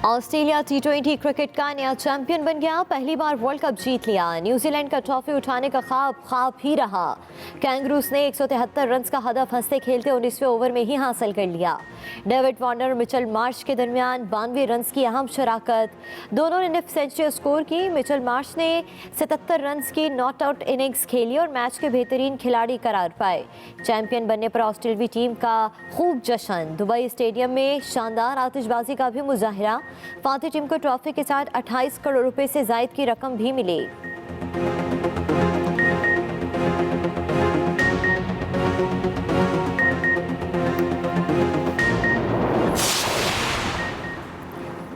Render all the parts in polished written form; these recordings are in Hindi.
ऑस्ट्रेलिया टी20 क्रिकेट का नया चैंपियन बन गया। पहली बार वर्ल्ड कप जीत लिया। न्यूजीलैंड का ट्रॉफी उठाने का ख्वाब ही रहा। कैंगरूज ने 173 रन का हदफ हंसते खेलते 19वें ओवर में ही हासिल कर लिया। डेविड वार्नर और मिचेल मार्श के दरमियान 92 रन की अहम शराकत। दोनों ने निफ सेंचुरी स्कोर की। मिचेल मार्श ने 77 रन की नॉट आउट इनिंग्स खेली और मैच के बेहतरीन खिलाड़ी करार पाए। चैंपियन बनने पर ऑस्ट्रेलियावी टीम का खूब जश्न। दुबई स्टेडियम में शानदार आतिशबाजी का भी मुजाहिरा। फातिह टीम को ट्रॉफी के साथ 28 करोड़ रुपए से जायद की रकम भी मिली।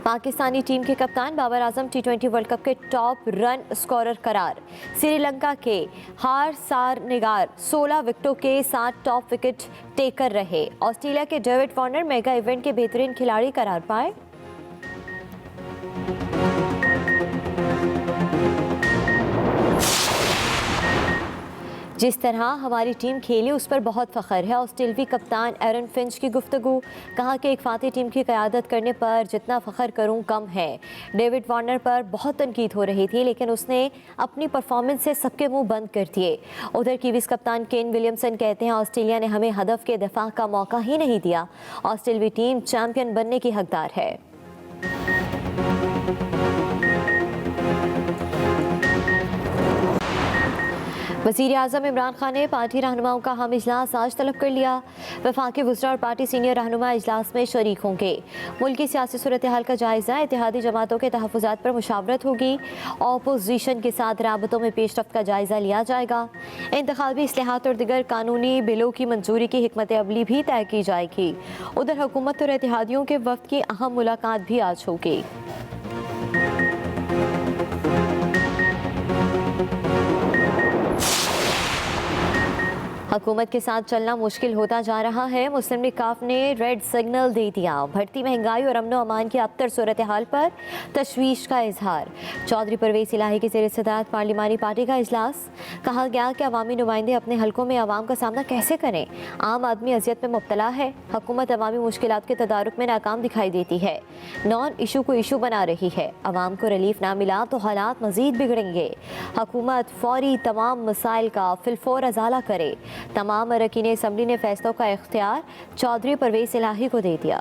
पाकिस्तानी टीम के कप्तान बाबर आजम टी20 वर्ल्ड कप के टॉप रन स्कोरर करार। श्रीलंका के हार सार निगार 16 विकेटों के साथ टॉप विकेट टेकर रहे। ऑस्ट्रेलिया के डेविड वार्नर मेगा इवेंट के बेहतरीन खिलाड़ी करार पाए। जिस तरह हमारी टीम खेली उस पर बहुत फ़ख्र है। ऑस्ट्रेलियावी कप्तान एरन फिंच की गुफ्तगू। कहा कि एक फातिह टीम की क़यादत करने पर जितना फ़ख्र करूं कम है। डेविड वार्नर पर बहुत तनकीद हो रही थी लेकिन उसने अपनी परफॉर्मेंस से सबके मुंह बंद कर दिए। उधर कीवीज कप्तान केन विलियमसन कहते हैं ऑस्ट्रेलिया ने हमें हदफ के दिफा का मौका ही नहीं दिया। ऑस्ट्रेलियावी टीम चैंपियन बनने की हकदार है। वज़ीर आज़म इमरान खान ने पार्टी रहनुमाओं का हम इजलास आज तलब कर लिया। वफाकी वज़रा और पार्टी सीनियर रहनुमा इजलास में शरीक होंगे। मुल्क की सियासी सूरत हाल का जायज़ा, इत्तेहादी जमातों के तहफ़्फ़ुज़ात पर मुशावरत होगी। अपोजिशन के साथ राबतों में पेशरफ्त का जायज़ा लिया जाएगा। इंतखाबी इस्लाहात और दिगर कानूनी बिलों की मंजूरी की हिकमत अमली भी तय की जाएगी। उधर हुकूमत और इत्तेहादियों के वफ़द की अहम मुलाकात भी आज होगी। हुकूमत के साथ चलना मुश्किल होता जा रहा है। मुस्लिम लीग काफ ने रेड सिग्नल दे दिया। बढ़ती महंगाई और अमन अमान की अबतर सूरत हाल पर तशवीश का इजहार। चौधरी परवेज़ इलाही की ज़ेर सदारत पार्लिमानी पार्टी का इजलास। कहा गया कि अवामी नुमाइंदे अपने हलकों में आवाम का सामना कैसे करें। आम आदमी अजियत में मुब्तला है। हुकूमत अवामी मुश्किलात के तदारुक में नाकाम दिखाई देती है। नॉन इशू को इशू बना रही है। अवाम को रिलीफ ना मिला तो हालात मज़ीद बिगड़ेंगे। हुकूमत फौरी तमाम मसाइल का फिलफोर अजाला करे। तमाम अरकान असम्बली ने फैसलों का इख्तियार चौधरी परवेज़ इलाही को दे दिया।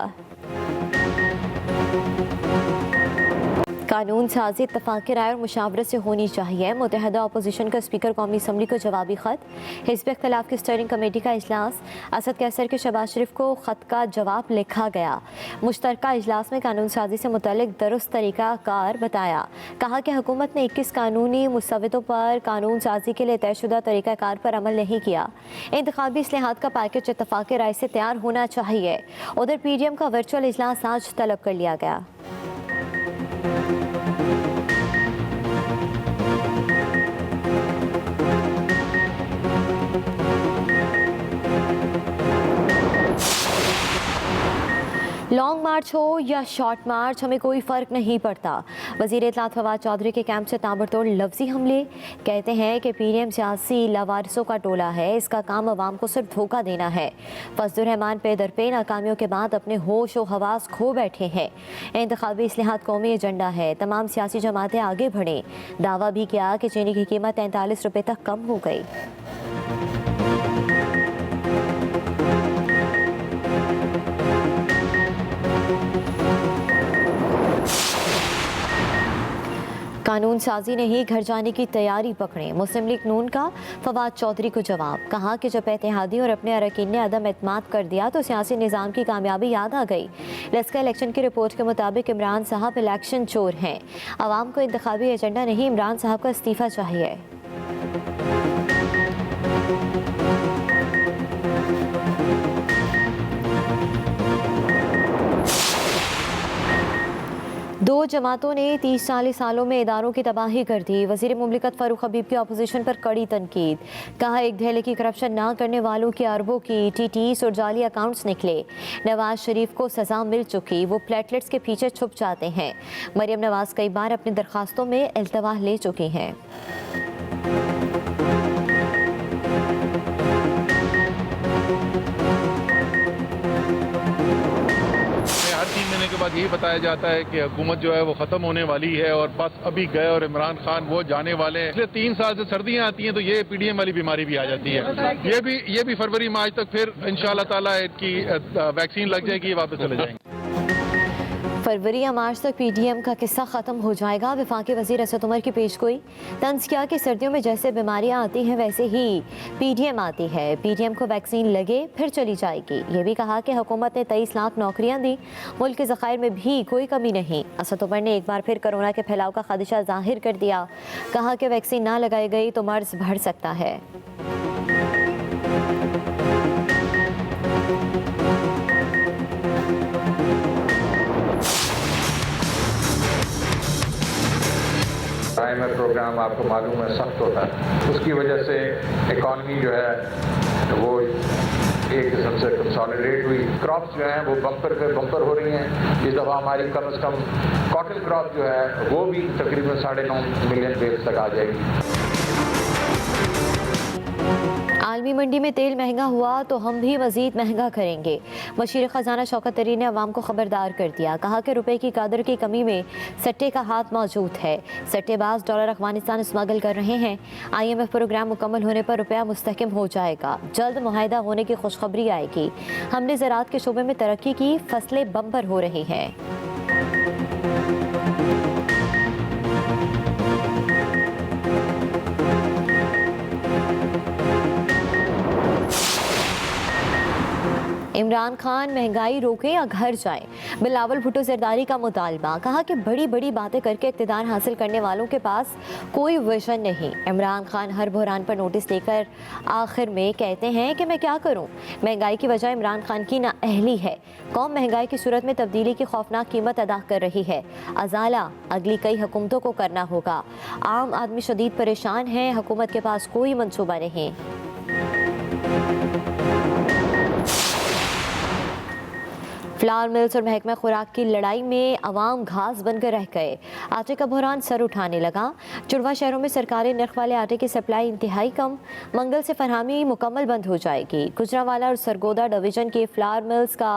कानून साजी इत्तफाक़ राय और मुशावरत से होनी चाहिए। मुत्तहदा अपोजिशन का स्पीकर कौमी असम्बली को जवाबी ख़त। हिज़्ब इख्तिलाफ़ की स्टीयरिंग कमेटी का इजलास। असद कैसर के शहबाज शरीफ को ख़त का जवाब लिखा गया। मुश्तरका इजलास में कानून साजी से मुतल्लिक़ दुरुस्त तरीक़ा कार बताया। कहा कि हुकूमत ने 21 कानूनी मुसव्वदों पर कानून साजी के लिए तयशुदा तरीक़ा कार पर अमल नहीं किया। इंतखाबी इस्लाहात का पैकेज इत्तफाक़ राय से तैयार होना चाहिए। उधर PDM का वर्चुअल इजलास आज तलब कर लिया गया। लॉन्ग मार्च हो या शॉर्ट मार्च हमें कोई फ़र्क नहीं पड़ता। वज़ीर इत्तलात फवाद चौधरी के कैंप से ताबड़तोड़ लफ्ज़ी हमले। कहते हैं कि PDM सियासी लवारिसों का टोला है। इसका काम अवाम को सिर्फ धोखा देना है। फजलुर रहमान पे दरपे नाकामियों के बाद अपने होश व हवास खो बैठे हैं। इंतखाबी इस्लाहात कौमी एजेंडा है। तमाम सियासी जमातें आगे बढ़ें। दावा भी किया कि चीनी की कीमत 43 रुपये तक कम हो गई। कानून साजी ने ही घर जाने की तैयारी पकड़े। मुस्लिम लीग नून का फवाद चौधरी को जवाब। कहा कि जब इत्तेहादी और अपने अरकान ने अदम एतमाद कर दिया तो सियासी निज़ाम की कामयाबी याद आ गई। लश्कर इलेक्शन की रिपोर्ट के मुताबिक इमरान साहब इलेक्शन चोर हैं। आवाम को इंतखाबी एजेंडा नहीं, इमरान साहब का इस्तीफ़ा चाहिए। दो जमातों ने 30-40 सालों में इदारों की तबाही कर दी। वज़ीर मुमलिकत फ़ारूक हबीब की अपोजिशन पर कड़ी तनकीद। कहा एक धेले की करप्शन ना करने वालों की अरबों की TTs और जाली अकाउंट्स निकले। नवाज शरीफ को सज़ा मिल चुकी, वो प्लेटलेट्स के पीछे छुप जाते हैं। मरियम नवाज कई बार अपनी दरख्वास्तों में इल्तवा ले चुकी हैं। हर 3 महीने के बाद बाद यही बताया जाता है कि हुकूमत जो है वो खत्म होने वाली है और बस अभी गए और इमरान खान वो जाने वाले हैं। पिछले 3 साल से सर्दियां आती हैं तो ये पीडीएम वाली बीमारी भी आ जाती है। ये भी फरवरी मार्च तक फिर इंशाल्लाह ताला इनकी वैक्सीन लग जाएगी, वापस चले जाएंगे। फरवरी या मार्च तक पीडीएम का किस्सा ख़त्म हो जाएगा। वफाकी वज़ीर असद उमर की पेशगोई। तंज किया कि सर्दियों में जैसे बीमारियां आती हैं वैसे ही पीडीएम आती है। पीडीएम को वैक्सीन लगे फिर चली जाएगी। ये भी कहा कि हुकूमत ने 23 लाख नौकरियां दी, मुल्क के ज़खायर में भी कोई कमी नहीं। असद उमर ने एक बार फिर कोरोना के फैलाव का खदशा जाहिर कर दिया। कहा कि वैक्सीन ना लगाई गई तो मर्ज बढ़ सकता है। IMF प्रोग्राम आपको मालूम है सख्त होता है, उसकी वजह से इकॉनमी जो है वो एक किस्म से कंसोलिडेट हुई। क्रॉप्स जो हैं वो बम्पर पे बम्पर हो रही हैं। इस दफ़ा हमारी कम से कम कॉटन क्रॉप जो है वो भी तकरीबन 9.5 मिलियन बेल्स तक आ जाएगी। आलमी मंडी में तेल महंगा हुआ तो हम भी मजीद महंगा करेंगे। वज़ीर ख़जाना शौकत तरीन ने अवाम को खबरदार कर दिया। कहा कि रुपए की कदर की कमी में सट्टे का हाथ मौजूद है। सट्टेबाज डॉलर अफगानिस्तान स्मगल कर रहे हैं। IMF प्रोग्राम मुकम्मल होने पर रुपया मुस्तहकम हो जाएगा। जल्द मुआहदा होने की खुशखबरी आएगी। हमने ज़राअत के शोबे में तरक्की की, फसलें बम्पर हो रही हैं। इमरान खान महंगाई रोकें या घर जाएं, बिलावल भुट्टो जरदारी का मुतालबा। कहा कि बड़ी बड़ी बातें करके इक़्तिदार हासिल करने वालों के पास कोई विजन नहीं। इमरान खान हर बहरान पर नोटिस देकर आखिर में कहते हैं कि मैं क्या करूं। महंगाई की वजह इमरान खान की नाअहली है। कौम महंगाई की सूरत में तब्दीली की खौफनाक कीमत अदा कर रही है। अजाला अगली कई हुकूमतों को करना होगा। आम आदमी शदीद परेशान है, हुकूमत के पास कोई मनसूबा नहीं। फ्लावर मिल्स और महकमा खुराक की लड़ाई में अवाम घास बनकर रह गए। आटे का बहरान सर उठाने लगा। जुड़वा शहरों में सरकारी नर्ख वाले आटे की सप्लाई इंतहाई कम। मंगल से फरहमी मुकम्मल बंद हो जाएगी। गुजरांवाला और सरगोदा डिवीजन के फ्लावर मिल्स का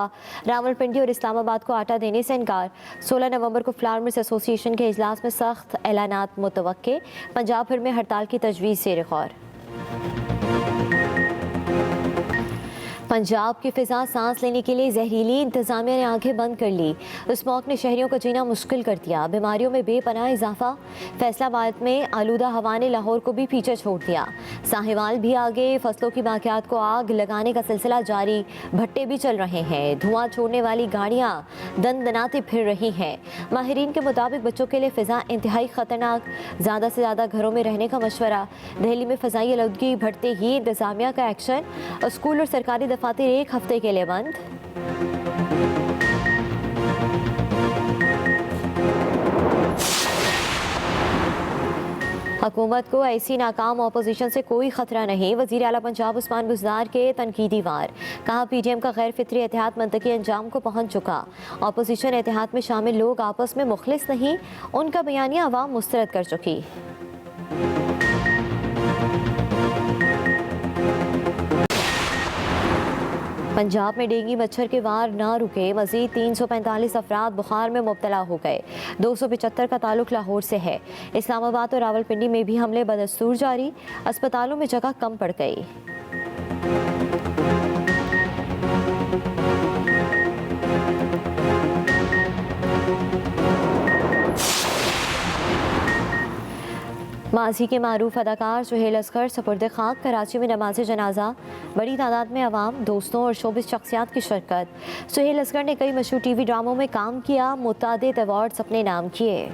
रावलपिंडी और इस्लामाबाद को आटा देने से इनकार। 16 नवंबर को फ्लावर मिल्स एसोसिएशन के इजलास में सख्त ऐलानात मुतवक्के। पंजाब भर में हड़ताल की तजवीज़ से गौर। पंजाब की फिजा सांस लेने के लिए जहरीली। इंतजामिया ने आंखें बंद कर ली। स्मॉग ने शहरियों को जीना मुश्किल कर दिया। बीमारियों में बेपनाह इजाफा। फैसलाबाद में आलूदा हवा ने लाहौर को भी पीछे छोड़ दिया। साहिवाल भी आगे। फसलों की बाकियात को आग लगाने का सिलसिला जारी। भट्टे भी चल रहे हैं। धुआं छोड़ने वाली गाड़ियां दनदनाती फिर रही हैं। माहिरीन के मुताबिक बच्चों के लिए फिजा इंतहाई खतरनाक। ज़्यादा से ज़्यादा घरों में रहने का मशवरा। दिल्ली में फ़ज़ाई आलूदगी बढ़ते ही इंतजामिया का एक्शन। स्कूल और सरकारी दफातर 1 हफ्ते के लिए बंद। हुकूमत को ऐसी नाकाम अपोजिशन से कोई खतरा नहीं। वज़ीर आला पंजाब उस्मान बुज़दार के तनकीदी वार। कहा पीडीएम का गैर फितरी एहतियात मंतकी अंजाम को पहुंच चुका। अपोजिशन एहतियात में शामिल लोग आपस में मुखलिस नहीं। उनका बयानिया अवाम मुस्तरद कर चुकी। पंजाब में डेंगू मच्छर के वार ना रुके। मजीद 345 अफराद बुखार में मुब्तला हो गए। 275 का ताल्लुक लाहौर से है। इस्लामाबाद और रावलपिंडी में भी हमले बदस्तूर जारी। अस्पतालों में जगह कम पड़ गई। माजी के मारूफ अदाकार सुहेल असगर सपुर्द खाक। कराची में नमाज जनाजा। बड़ी तादाद में अवाम, दोस्तों और शोबिस शख्सियात की शिरकत। सुहेल असगर ने कई मशहूर टीवी ड्रामों में काम किया। मुतादिद अवार्ड्स अपने नाम किए।